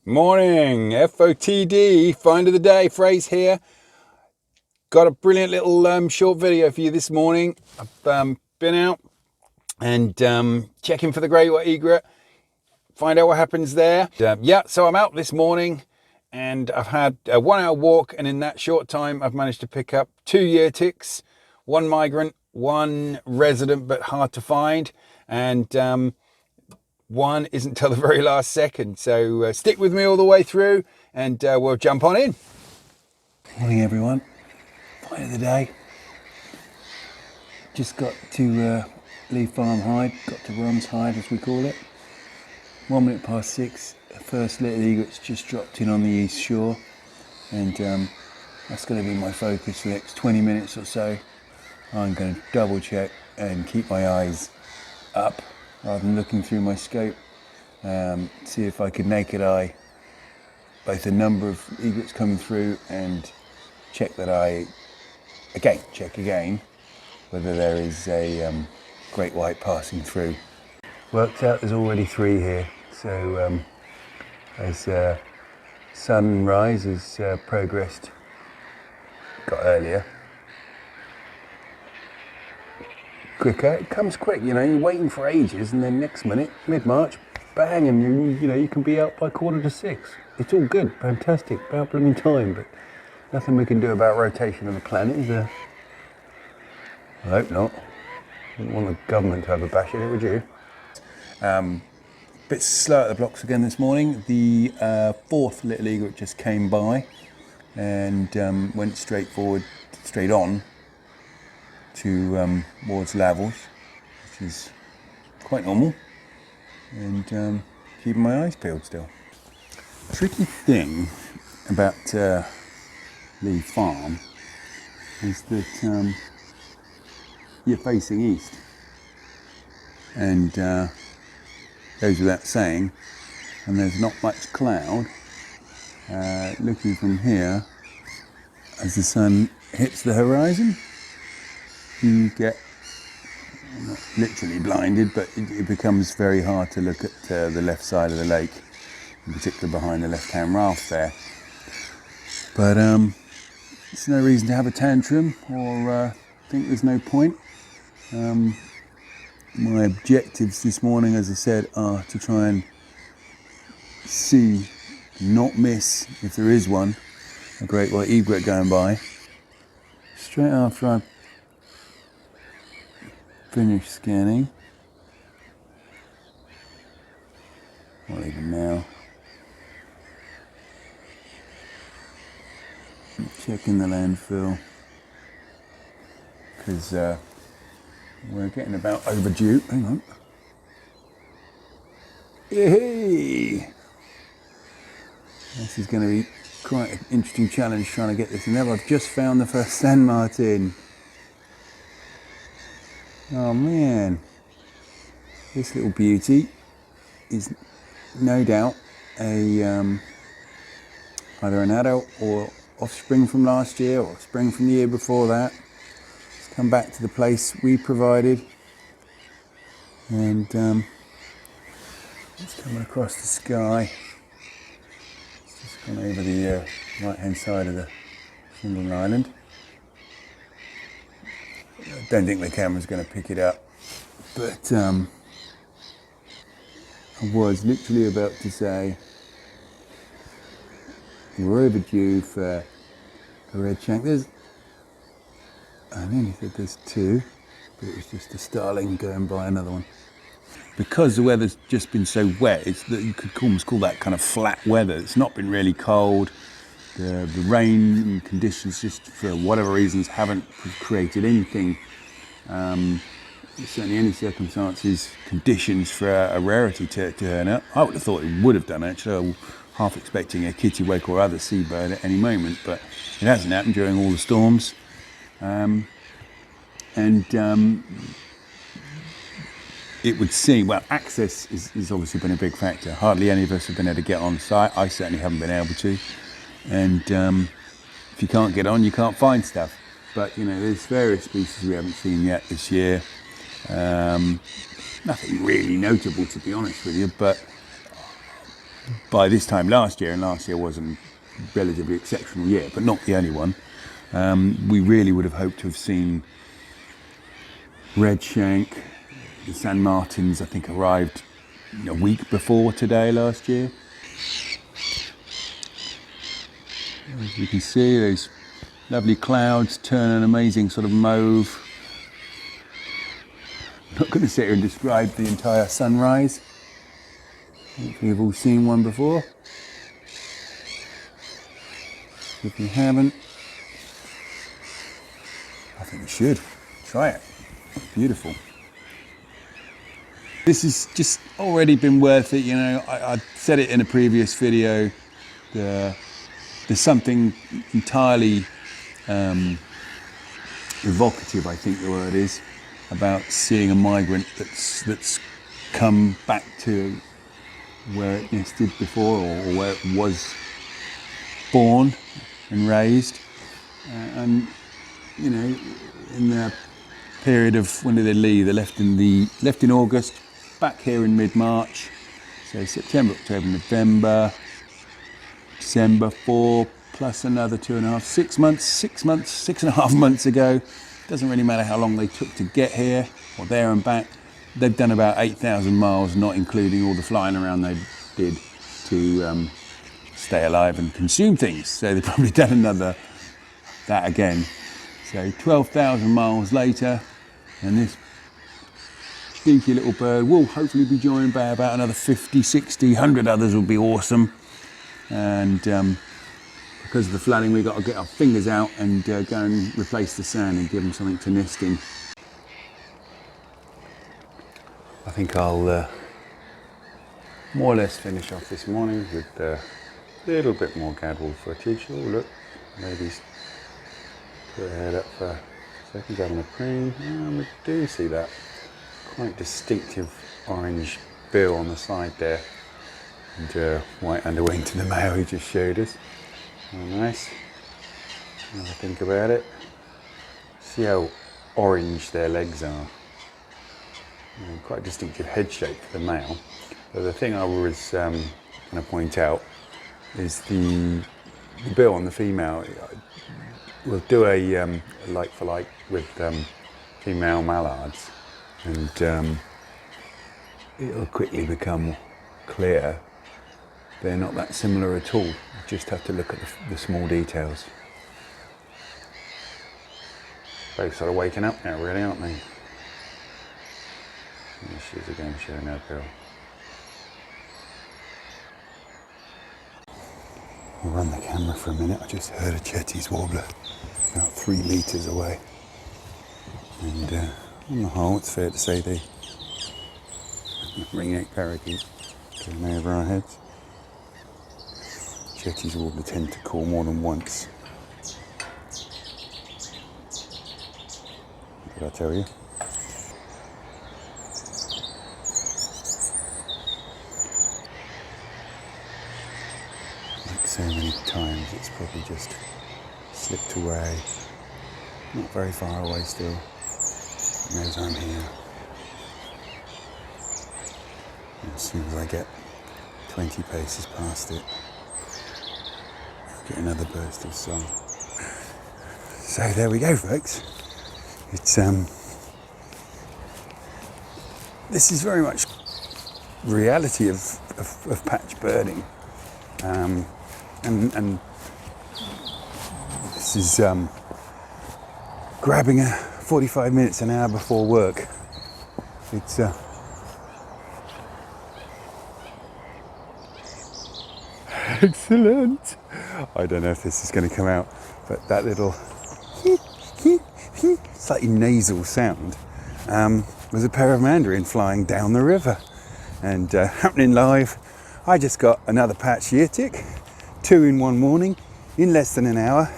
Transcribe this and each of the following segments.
Morning, FOTD, find of the day, phrase here. Got a brilliant little short video for you this morning. I've been out and checking for the grey white egret, find out what happens there. So I'm out this morning and I've had a 1 hour walk, and in that short time I've managed to pick up 2 year ticks, 1 migrant, 1 resident but hard to find, and one isn't till the very last second. So stick with me all the way through and we'll jump on in. Morning everyone, find of the day. Just got to Lea Farm hide, got to Ron's hide as we call it. 1 minute past 6, the first little egret's just dropped in on the east shore, and that's going to be my focus for the next 20 minutes or so. I'm going to double check and keep my eyes up rather than looking through my scope. See if I could naked eye both the number of egrets coming through and check again whether there is a great white passing through. Worked out there's already 3 here, so as sunrise has progressed, got earlier, quicker, it comes quick, you know, you're waiting for ages and then next minute, mid-March, bang, and you can be out by 5:45. It's all good, fantastic, about blooming time, but nothing we can do about rotation of the planet, is there? I hope not. Wouldn't want the government to have a bash at it, would you? Bit slow at the blocks again this morning. The 4th little egret just came by and went straight on towards Lavels, which is quite normal, and keeping my eyes peeled still. Tricky thing about Lea Farm is that you're facing east, and goes without saying, and there's not much cloud. Looking from here, as the sun hits the horizon, you get not literally blinded, but it becomes very hard to look at the left side of the lake, in particular behind the left-hand raft there. But it's no reason to have a tantrum or think there's no point. My objectives this morning, as I said, are to try and see, not miss, if there is one, a great white egret going by. Straight after I finish scanning, or even now, I'm checking the landfill, because we're getting about overdue. Hang on. Yay! This is going to be quite an interesting challenge trying to get this in there. I've just found the first San Martin. Oh man. This little beauty is no doubt a either an adult or offspring from last year or spring from the year before that. Come back to the place we provided, and it's coming across the sky. It's just gone over the right hand side of the single island. I don't think the camera's going to pick it up, but I was literally about to say we're overdue for a red shank. I nearly said there's 2, but it was just a starling going by another one. Because the weather's just been so wet, it's that you could almost call that kind of flat weather. It's not been really cold. The rain conditions, just for whatever reasons, haven't created anything, certainly any circumstances, conditions for a rarity to turn up. I would have thought it would have done, actually. I was half expecting a kittiwake or other seabird at any moment, but it hasn't happened during all the storms. It would seem, well, access has obviously been a big factor. Hardly any of us have been able to get on site. I certainly haven't been able to. And if you can't get on, you can't find stuff. But, you know, there's various species we haven't seen yet this year. Nothing really notable, to be honest with you, but by this time last year, and last year was a relatively exceptional year, but not the only one. We really would have hoped to have seen redshank. The San Martins, I think, arrived a week before today last year. As you can see, those lovely clouds turn an amazing sort of mauve. I'm not going to sit here and describe the entire sunrise. Hopefully you've all seen one before. If you haven't, I think you should. Try it. Beautiful. This has just already been worth it, you know. I said it in a previous video. There's something entirely evocative, I think the word is, about seeing a migrant that's come back to where it nested before, or where it was born and raised. And you know, in the period of, when did they leave? They left in August, back here in mid-March. So September, October, November, December, 4 plus another 2.5, 6 months, 6.5 months ago. Doesn't really matter how long they took to get here or there and back. They've done about 8,000 miles, not including all the flying around they did to stay alive and consume things. So they've probably done that again. So 12,000 miles later, and this stinky little bird will hopefully be joined by about another 50, 60, 100 others will be awesome. And because of the flooding, we've got to get our fingers out and go and replace the sand and give them something to nest in. I think I'll more or less finish off this morning with a little bit more gadwall footage. Oh look, ladies put her head up for a second, having a preen. We do see that quite distinctive orange bill on the side there, and white underwing to the male he just showed us. Oh, nice. Have a think about it. See how orange their legs are. Quite a distinctive head shape for the male. But the thing I was going to point out is the bill on the female. We'll do a like for like with female mallards, and it'll quickly become clear they're not that similar at all. You just have to look at the small details. Both sort of waking up now, really, aren't they? There she is again, showing her bill. I'll run the camera for a minute. I just heard a Chetty's warbler about 3 metres away. And on the whole, it's fair to say the ring-necked parakeet going over our heads. Chetty's warbler tend to call more than once. Did I tell you? Like so many times, it's probably just slipped away. Not very far away still. It knows I'm here. And as soon as I get 20 paces past it, I'll get another burst of song. So there we go, folks. It's this is very much the reality of patch birding, and this is grabbing 45 minutes, an hour before work. It's excellent. I don't know if this is going to come out, but that little slightly nasal sound was a pair of mandarin flying down the river, and happening live. I just got another patch year tick, 2 in one morning, in less than an hour.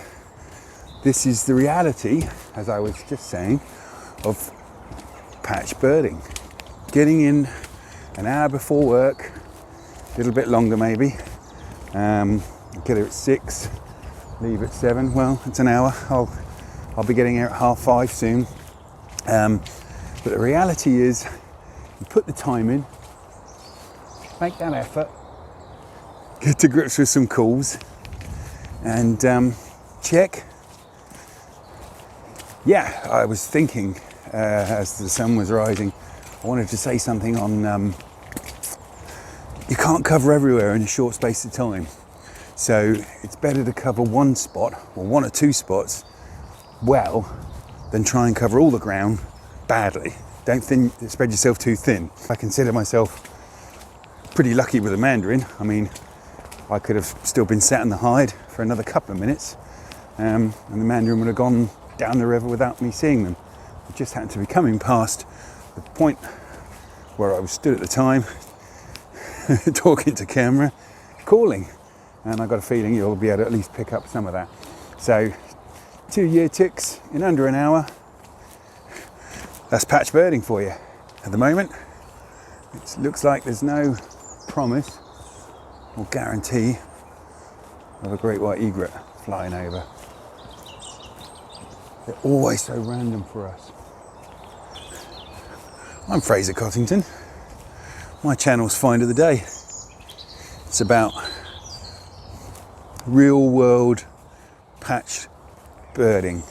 This is the reality, as I was just saying, of patch birding. Getting in an hour before work, a little bit longer maybe. Get here at 6, leave at 7. Well, it's an hour. I'll be getting here at 5:30 soon. But the reality is, you put the time in, make that effort, get to grips with some calls and check. Yeah, I was thinking as the sun was rising, I wanted to say something on you can't cover everywhere in a short space of time. So it's better to cover one spot or one or two spots well than try and cover all the ground badly. Don't spread yourself too thin. I consider myself pretty lucky with the mandarin. I mean, I could have still been sat in the hide for another couple of minutes and the mandarin would have gone down the river without me seeing them. I just happened to be coming past the point where I was stood at the time, talking to camera, calling, and I got a feeling you'll be able to at least pick up some of that. So 2 year ticks in under an hour. That's patch birding for you. At the moment, it looks like there's no promise or guarantee of a great white egret flying over. They're always so random for us. I'm Fraser Cottington. My channel's Find of the Day. It's about real world patch birding.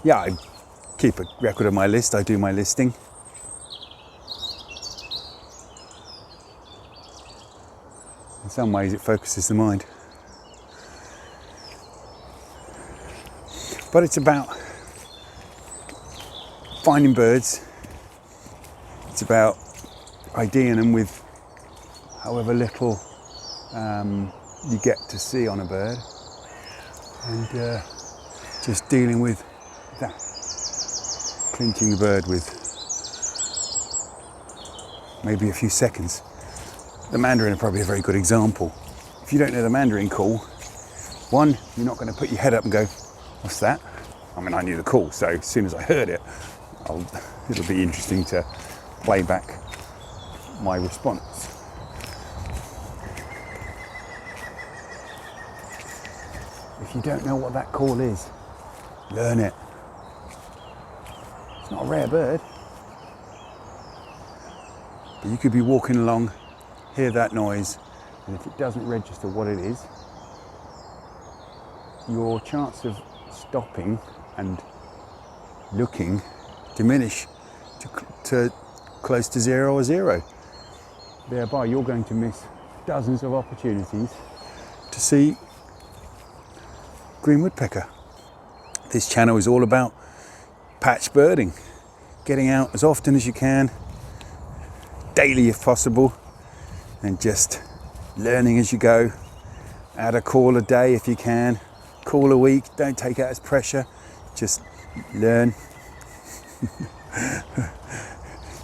Yeah, I keep a record of my list. I do my listing. In some ways it focuses the mind. But it's about finding birds. It's about IDing them with however little you get to see on a bird. And just dealing with that. Clinching the bird with maybe a few seconds. The mandarin are probably a very good example. If you don't know the mandarin call, one, you're not going to put your head up and go, what's that? I mean, I knew the call, so as soon as I heard it, it'll be interesting to play back my response. If you don't know what that call is, learn it. It's not a rare bird, but you could be walking along, hear that noise, and if it doesn't register what it is, your chance of stopping and looking diminish to close to zero or zero. Thereby you're going to miss dozens of opportunities to see green woodpecker. This channel is all about patch birding, getting out as often as you can, daily if possible, and just learning as you go. Add a call a day if you can, call a week, don't take it as pressure, just learn.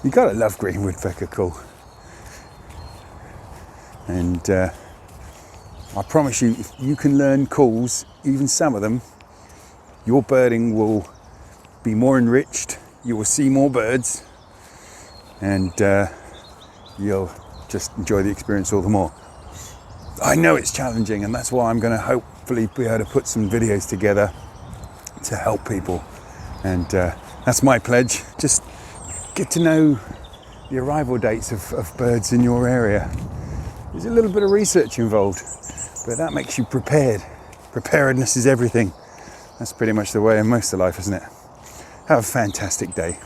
You gotta love green woodpecker call. And I promise you, if you can learn calls, even some of them, your birding will be more enriched, you will see more birds, and you'll just enjoy the experience all the more. I know it's challenging, and that's why I'm going to hopefully be able to put some videos together to help people. And that's my pledge. Just get to know the arrival dates of birds in your area. There's a little bit of research involved, but that makes you prepared. Preparedness is everything. That's pretty much the way in most of life, isn't it? Have a fantastic day.